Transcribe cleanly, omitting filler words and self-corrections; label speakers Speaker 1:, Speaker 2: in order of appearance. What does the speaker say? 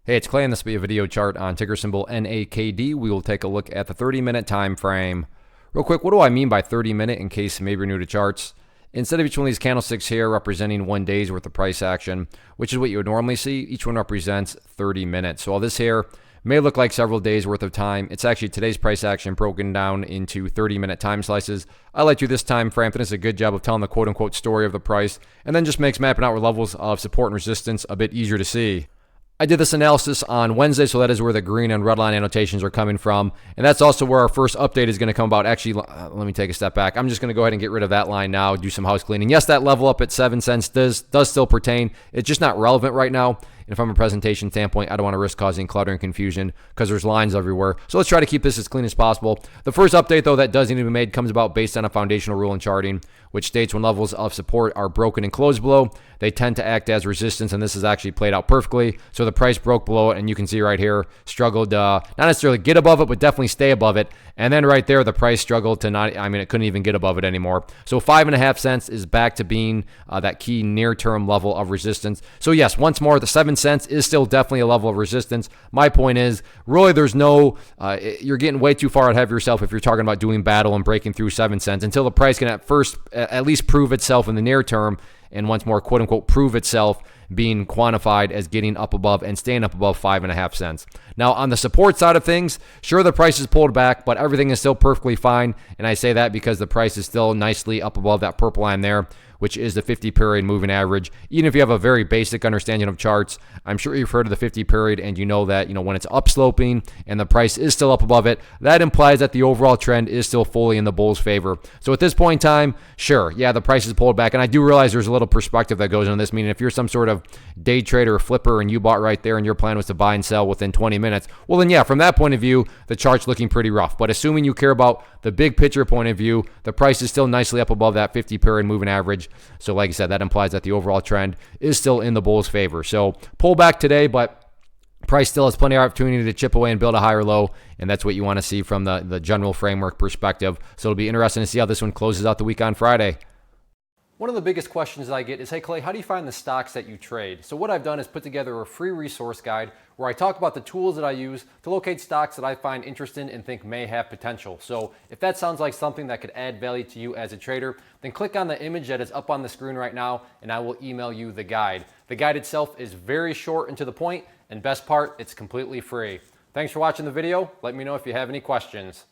Speaker 1: Hey, it's Clay, and this will be a video chart on ticker symbol NAKD. We will take a look at the 30-minute time frame. Real quick, what do I mean by 30-minute in case maybe you're new to charts? Instead of each one of these candlesticks here representing 1 day's worth of price action, which is what you would normally see, each one represents 30 minutes. So all this here may look like several days worth of time. It's actually today's price action broken down into 30-minute time slices. I like to this time frame. It does a good job of telling the quote-unquote story of the price, and then just makes mapping out levels of support and resistance a bit easier to see. I did this analysis on Wednesday, so that is where the green and red line annotations are coming from. And that's also where our first update is going to come about. Actually, let me take a step back. I'm just going to go ahead and get rid of that line now, do some house cleaning. Yes, that level up at 7 cents does still pertain. It's just not relevant right now. And from a presentation standpoint, I don't want to risk causing clutter and confusion because there's lines everywhere. So let's try to keep this as clean as possible. The first update, though, that does need to be made comes about based on a foundational rule in charting, which states when levels of support are broken and closed below, they tend to act as resistance, and this is actually played out perfectly. So the price broke below it, and you can see right here, struggled not necessarily get above it, but definitely stay above it. And then right there, the price struggled to not, it couldn't even get above it anymore. So 5.5 cents is back to being that key near-term level of resistance. So yes, once more, the 7 cents is still definitely a level of resistance. My point is, really, there's no, you're getting way too far ahead of yourself if you're talking about doing battle and breaking through 7 cents until the price can at least prove itself in the near term, and once more, quote unquote, prove itself being quantified as getting up above and staying up above 5.5 cents. Now, on the support side of things, sure, the price is pulled back, but everything is still perfectly fine. And I say that because the price is still nicely up above that purple line there, which is the 50-period moving average. Even if you have a very basic understanding of charts, I'm sure you've heard of the 50-period, and you know that when it's upsloping and the price is still up above it, that implies that the overall trend is still fully in the bull's favor. So at this point in time, sure, yeah, the price is pulled back, and I do realize there's a little perspective that goes into this, meaning if you're some sort of day trader or flipper and you bought right there and your plan was to buy and sell within 20 minutes, well then yeah, from that point of view, the chart's looking pretty rough. But assuming you care about the big picture point of view, the price is still nicely up above that 50-period moving average. So like I said, that implies that the overall trend is still in the bull's favor. So pull back today, but price still has plenty of opportunity to chip away and build a higher low, and that's what you want to see from the general framework perspective. So it'll be interesting to see how this one closes out the week on Friday. One of the biggest questions I get is, hey Clay, how do you find the stocks that you trade? So what I've done is put together a free resource guide where I talk about the tools that I use to locate stocks that I find interesting and think may have potential. So if that sounds like something that could add value to you as a trader, then click on the image that is up on the screen right now and I will email you the guide. The guide itself is very short and to the point, and best part, it's completely free. Thanks for watching the video. Let me know if you have any questions.